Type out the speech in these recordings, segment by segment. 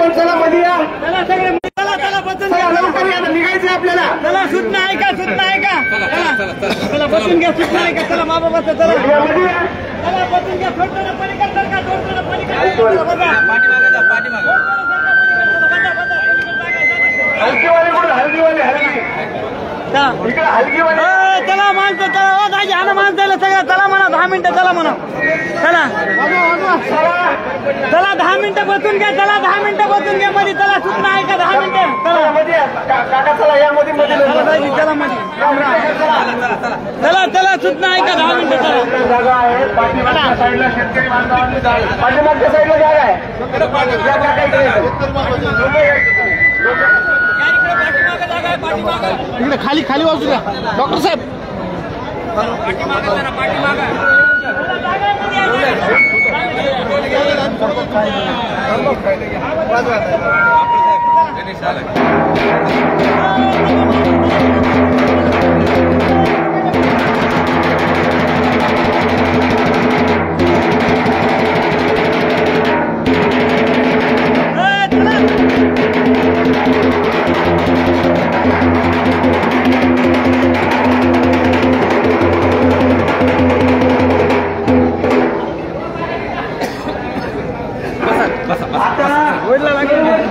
पण चला मध्ये या. चला सगळे चला चला बसून घ्या. लवकर या, निघायचं आपल्याला. चला सूचना ऐका सूचना ऐका. चला बसून घ्या सूचना ऐका. चला मामा बसा. चला चला बसून घ्या. थोडं पलीकडे सरका. थोडं पलीकडे पाठीमागे हलकीवाले कुठे? हलकीवाले हलकी इकडे हलकीवाले. चला माणसं चला. दाजी आणा माणसाला सगळं. चला म्हणा 10 मिनिटं. चला म्हणा. चला चला 10 मिनिटं बसून घ्या. चला 10 मिनिटं बसून घ्या मध्ये. चला सूचना ऐका 10 मिनिटं. चला मध्ये काका चला या मध्ये मध्ये. चला दाजी चला मध्ये. चला चला सूचना ऐका 10 मिनिटं. चला जागा आहे पाठीमागच्या साईडला शेतकरी बांधवांनी पाठीमागच्या साईडला जागा आहे. इकडे खाली खाली बाजूला डॉक्टर साहेब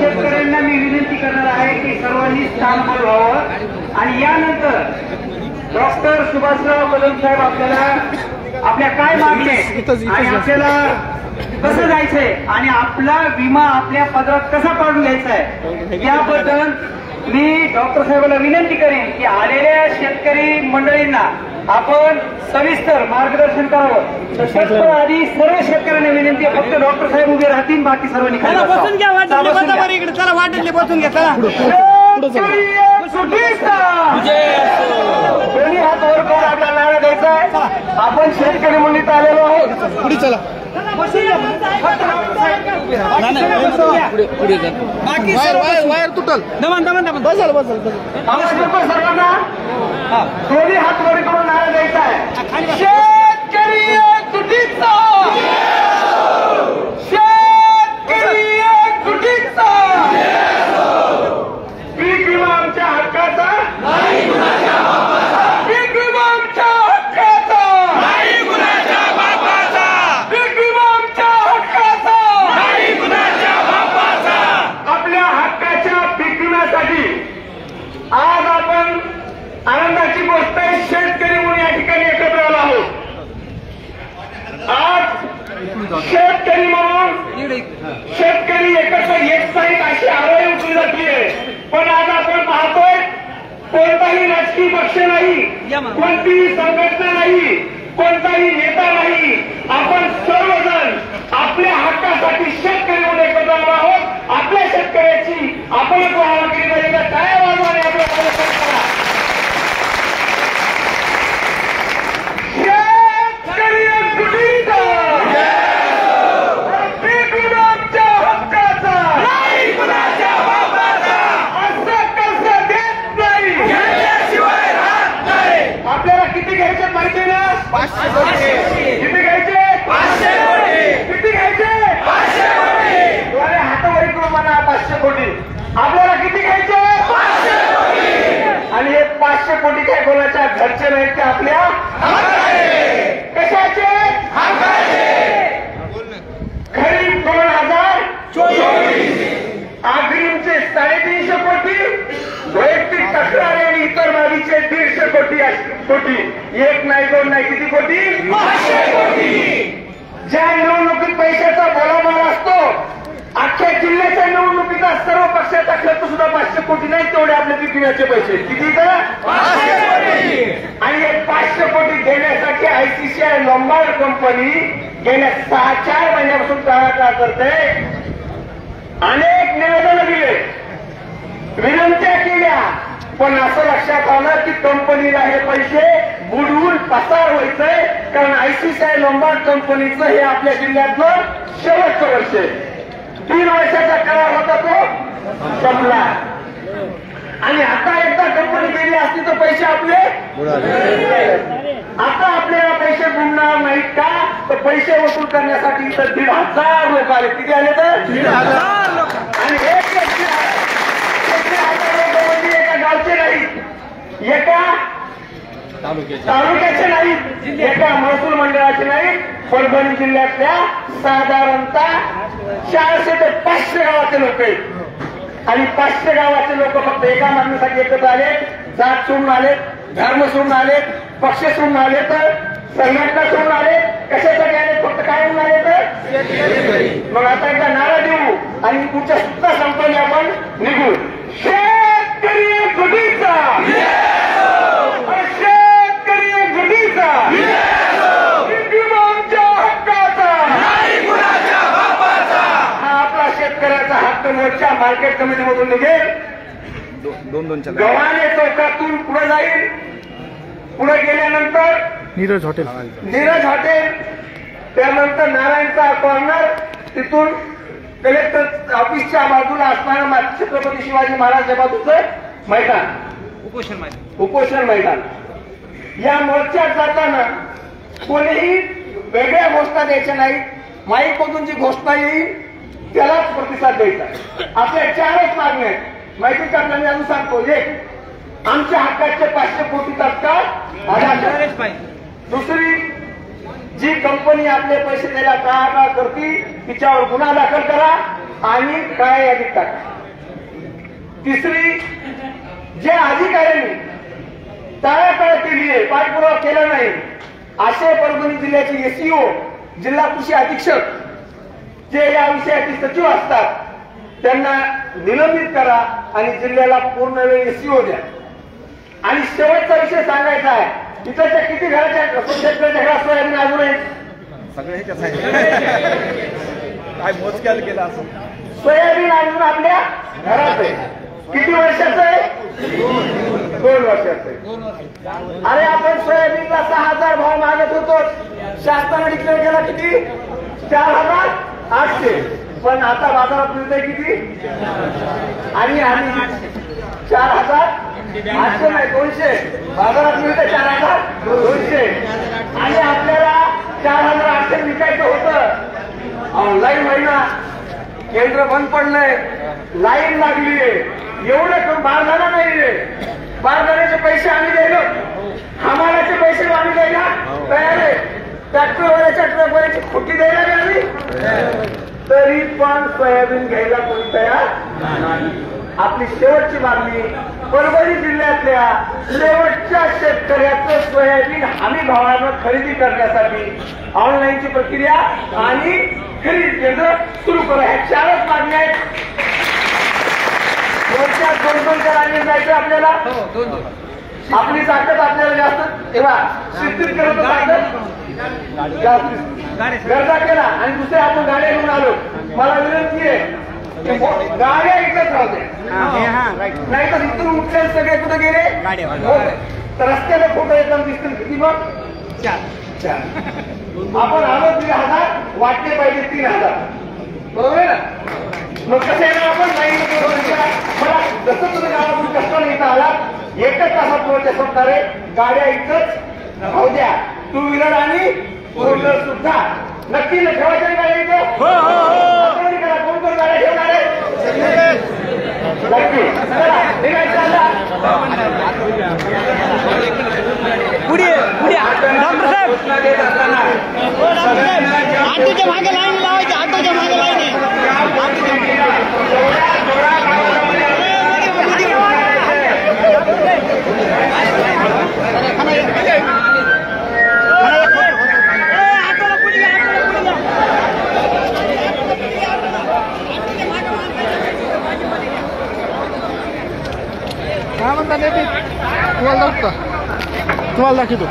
शेतकऱ्यांना मी विनंती करणार आहे की सर्वांनी स्थान बोलवावं आणि यानंतर डॉक्टर सुभाषराव कदम साहेब आपल्याला आपल्या काय मागण्या आणि आपल्याला कसं जायचंय आणि आपला विमा आपल्या पदरात कसा पाडून घ्यायचा आहे याबद्दल मी डॉक्टर साहेबांना विनंती करेन की आलेल्या शेतकरी मंडळींना आपण सविस्तर मार्गदर्शन करावं. तर आधी सर्व शेतकऱ्यांना विनंती आहे फक्त डॉक्टर साहेब उभे राहतील बाकी सर्वांनी चला बसून घ्या. वाटले इकडे चला. वाटले बसून घ्या. चला दोन्ही हात वर करून आपल्याला नारा द्यायचा आहे. आपण शेतकरी मंडळीत आलेलो आहोत. पुढे चला. वायर तुटल. बसाल सर्वांना दोन्ही हात वर करून नारा द्यायचा आहे. शेतकरी एकजुटीचा, शेतकरी एकजुटीचा, पीक विमा आमच्या हक्काचा, पीक विमा आमच्या हक्काचा, पीक विमा आमच्या हक्काचा, आपल्या हक्काच्या पीक विम्यासाठी आज आपण आनंदाची गोष्ट आहे. शेतकरी म्हणून या ठिकाणी एकत्र आलो आहोत. आज शेतकरी म्हणून शेतकरी एकत्र एक साईड अशी आवाज उठली जाते. पण आज आपण पाहतोय कोणताही राजकीय पक्ष नाही, कोणतीही संघटना नाही, कोणताही नेता नाही. आपण सर्वजण आपल्या हक्कासाठी शेतकरी म्हणून एकत्र आलो आहोत. आपल्या शेतकऱ्याची आपण व्हावा केली पाहिजे. काय वाजवाने आपल्या किती घ्यायचे माहिती ना? 500 कोटी. किती घ्यायचे? 500 कोटी. किती घ्यायचे? 500 कोटी. तुम्हाला हातावर करून म्हणा 500 कोटी. आपल्याला किती घ्यायचे? 500 कोटी. आणि हे 500 कोटी काय कोणाच्या घरचे नाहीत का? आपल्या कशाचे? खरीप 2024, अग्रिमचे 350 कोटी, वैयक्तिक तक्रारी आणि इतर बाबीचे 150 कोटी. एक नाही दोन नाही किती कोटी? 500 कोटी. ज्या निवडणुकीत पैशाचा बोलाबाला असतो अख्ख्या जिल्ह्याच्या निवडणुकीचा सर्व पक्षाचा खर्च सुद्धा 500 कोटी नाही. तेवढे आपले पीक विम्याचे पैसे किती का? 500 कोटी. आणि हे 500 कोटी देण्यासाठी आयसीसीआय लोंबार्ड कंपनी गेल्या 4 महिन्यापासून टाळाटाळ करते. अनेक निवेदनं दिले, विनंत्या केल्या, पण असं लक्षात आलं की कंपनीला हे पैसे बुडवून पसार व्हायचंय. कारण आयसीसीआय लोंबार्ड कंपनीचं हे आपल्या जिल्ह्यातलं शेवटचं वर्ष आहे. 3 वर्षाचा करार होता तो संपला. आणि आता एकदा कंपनी गेली असती तर पैसे आपले आता आपल्याला पैसे बुडणार नाहीत का? तर पैसे वसूल करण्यासाठी तर 1,500 लोक आले. किती आले तर? 1,500 लोक. आणि परभणी जिल्ह्यातल्या साधारणतः 400 ते 500 गावाचे लोक आहेत आणि 500 गावाचे लोक फक्त एका मागणीसाठी एकत्र आले, जात सोडून आले, धर्म सोडून आले, पक्ष सोडून आले, तर संघटना सोडून आले. कशासाठी आले? फक्त काय म्हणून आले तर मग आता एकदा नारा देऊ आणि पुढच्या सुद्धा संपवले आपण निघू. शेतकरी एकजुटीचा, शेतकरी एकजुटीचा, आमच्या हक्काचा, हा आपला शेतकऱ्याचा हक्क मोर्चा मार्केट कमिटी मधून निघेल. गव्हाणे चौकातून पुढे जाईल. पुढे गेल्यानंतर नीरज हॉटेल, त्यानंतर नारायणचा कॉर्नर, तिथून कलेक्टर ऑफिसच्या बाजूला असणारं छत्रपती शिवाजी महाराजच्या बाजूचं मैदान, उपोषण मैदान. या मोर्चात जाताना कोणीही वेगळ्या घोषणा द्यायच्या नाही. माईक मधून जी घोषणा येईल त्यालाच प्रतिसाद द्यायचा. आपल्या 4च मागण्या आहेत. माहिती काढताना अजून सांगतो. एक, आमच्या हक्काचे 500 कोटी तात्काळ. दुसरी, जी कंपनी आपले पैसे द्यायला टाळाटाळ करती तिच्यावर गुन्हा दाखल करा आणि काय यादीत टाका. तिसरी, जे अधिकाऱ्यांनी टाळाटाळ केली आहे, पाठपुरावा केला नाही, असे परभणी जिल्ह्याचे एसईओ, जिल्हा कृषी अधीक्षक जे या विषयाचे सचिव असतात त्यांना निलंबित करा आणि जिल्ह्याला पूर्ण वेळ एसईओ द्या. आणि शेवटचा विषय सांगायचा आहे, तिथल्या किती घराच्या शेतकऱ्याच्या घरात सोयाबीन अजून आहे? काय मोजक्याला केलं असं? सोयाबीन अजून आपल्या घरात आहे. किती वर्षाचं आहे? 2 वर्षाचं आहे. अरे आपण सोयाबीनला 6,000 भाव मागत होतो. शासनाने डिक्लेअर केला किती? 4,800. पण आता बाजारात मिळतंय किती? आणि 4,800 नाही, 200. बाजारात मिळतं 4,200 आणि आपल्याला 4,800 विकायचं होतं. ऑनलाईन महिना, केंद्र बंद पडलंय, लाईन लागलीये. एवढं करून बारदाना नाहीये. बारदाण्याचे पैसे आम्ही द्यायलो, हमालाचे पैसे आम्ही द्यायला तयार आहे. ट्रॅक्टरवाल्याच्या ट्रकवाल्याची खोटी द्यायला आम्ही, तरी पण सोयाबीन घ्यायला कोणी तयार नाही. आपली शेवटची मागणी, परभणी जिल्ह्यातल्या शेवटच्या शेतकऱ्याचं सोयाबीन हमी भावानं खरेदी करण्यासाठी ऑनलाईनची प्रक्रिया आणि खरेदी केंद्र सुरू करा. ह्या 4च मागण्या आहेत. मोर्चात 2-2 लाईन जायचं आपल्याला. आपली ताकद आपल्याला जास्त तेव्हा शिस्तीत करत गरजा केला आणि दुसरे आपण गाड्या घेऊन आलो. मला विनंती आहे गाड्या इथंच राहू दे, नाही तर इथून उठले सगळे कुठे गेले तर रस्त्याला फोटो एकदम दिसतील. किती मग? 4. आपण आलो 3,000, वाटले पाहिजे 3,000. बरोबर आहे ना? मग कसं आहे ना, आपण मला जसं तुम्ही गावातून कष्टाने इथं आला 1च तासात मोर्चा संपणारे. गाड्या इथंच राहू द्या, 2 व्हीलर आणि 4 व्हीलर सुद्धा. नक्की ना ठेवायच्या गाड्या इथं? कोण गाड्या ठेवणार आहे? नक्की. चला निघायचं. पुढे डॉक्टर साहेब, ऑटोच्या मागे लाईन लावायची. ऑटोच्या मागे लाईन आहे. काय म्हणता नेते? तुम्हाला दाखवतो, तुम्हाला दाखवतो.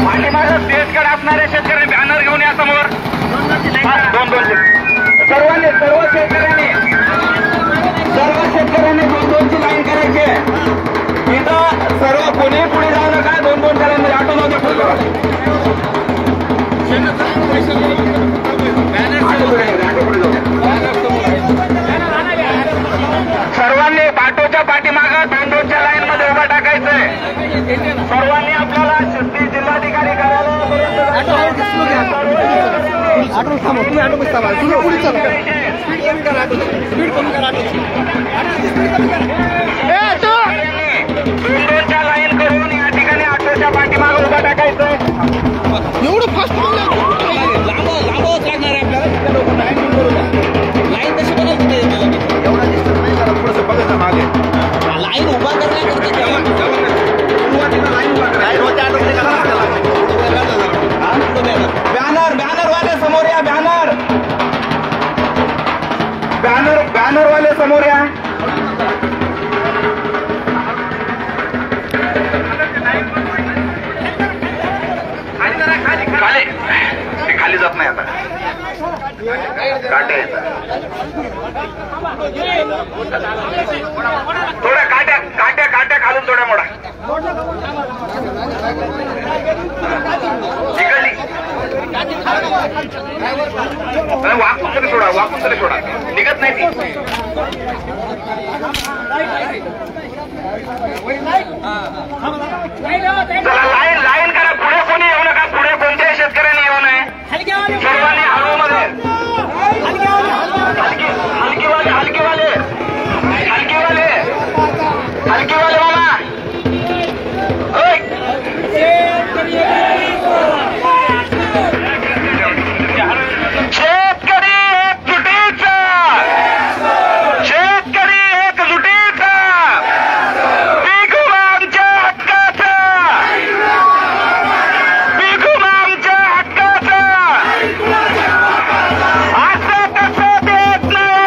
पाठीमागं देशकडे असणाऱ्या शेतकऱ्यांनी बॅनर घेऊन या समोर. 2-2 सर्व शेतकऱ्यांनी 2-2ची लाईन करायची. इथं सर्व कोणी पुढे जाऊ नका. 2-2 जणांमध्ये ऑटो नव्हते पुढे. सर्वांनी ऑटोच्या पाठीमागं 2-2च्या लाईन मध्ये उभा ऑटो थांबा, तुम्ही ऑटो बस थांबा, तुम्ही पुढे चला. स्पीड कमी करा, स्पीड कमी करा, स्पीड कमी करा. ए ऑटो विंडोच्या लाईन करून या ठिकाणी ऑटोच्या पाठीमागे उभा टाकायचंय. एवढं फास्ट लागणार आहे आपल्याला. लाईन तशी बनवली नाही एवढा डिस्टन्स नाही करा, थोडंसं बघा मागे. लाईन उभा करण्याकरता बॅनर वाले समोर या. बॅनर वाले समोर या. खाली ते खाली जात नाही आता. काट्या येतात थोड्या काट्या खालून थोड्या मोडा. वाकून तरी सोडा निघत नाही ती. चला लाईन करा. पुढे कोणी येऊ नका. पुढे कोणत्याही शेतकऱ्यांनी येऊ नये. सर्वांनी हळूमध्ये हलकीवाले मामा. शेतकरी एक जुटीचा पीक विमा आमच्या हक्काचा. असं कसं देत नाही.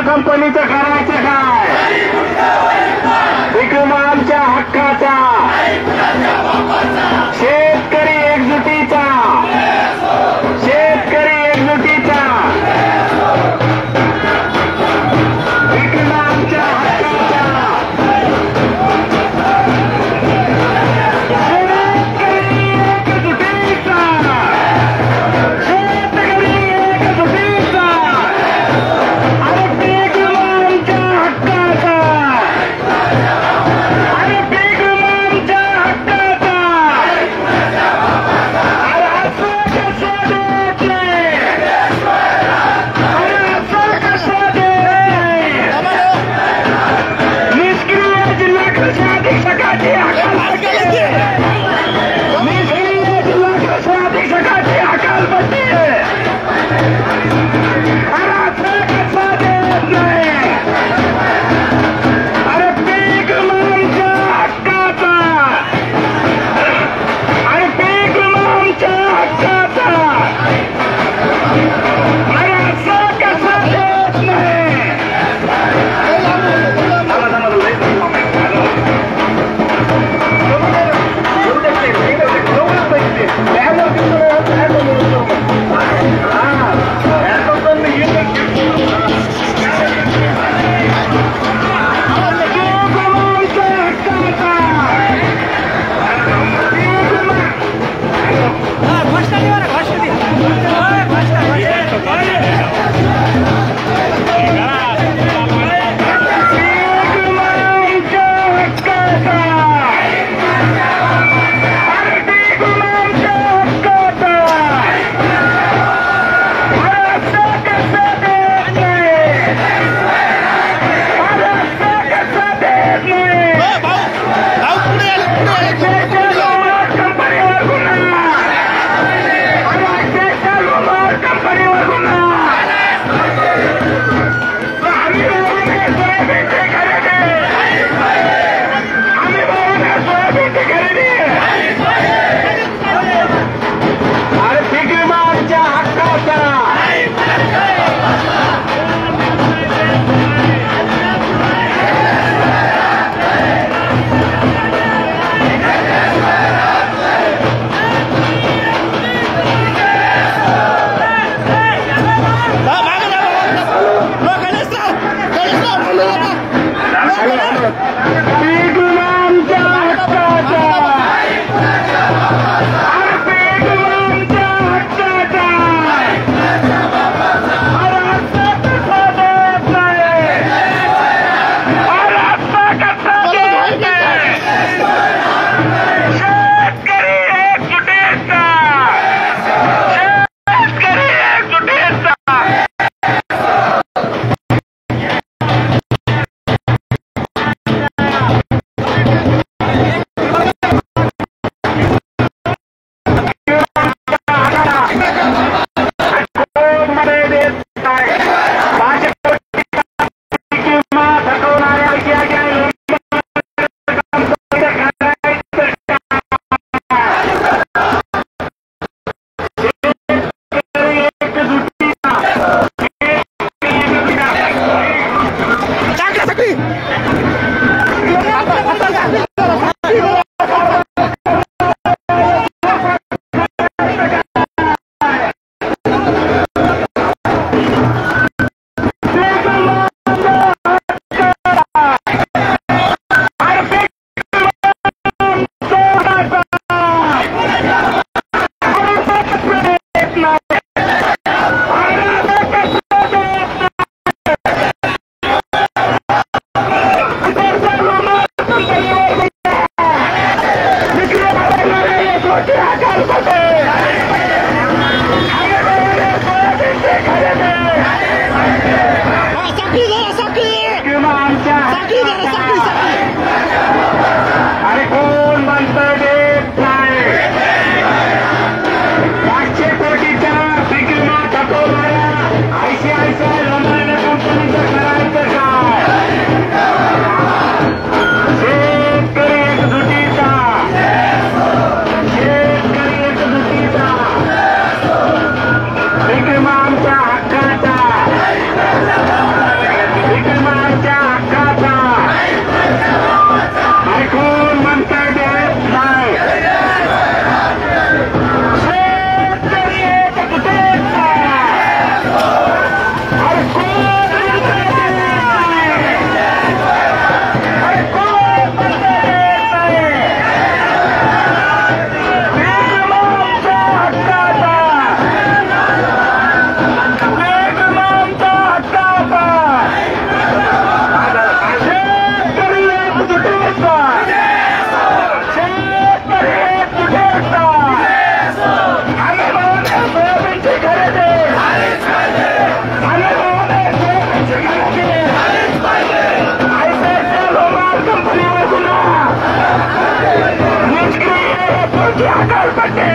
कंपनीचं करायचं काय? विक्रम आमच्या हक्काचा, शेतकरी एकजुटीचा, शेतकरी एकजुटीचा, विक्रम आमच्या हक्काचा, शेतकरी एकजुटीचा, शेतकरी एकजुटीचा. अरे कोण म्हणतं देत नाही. की हकालपट्टी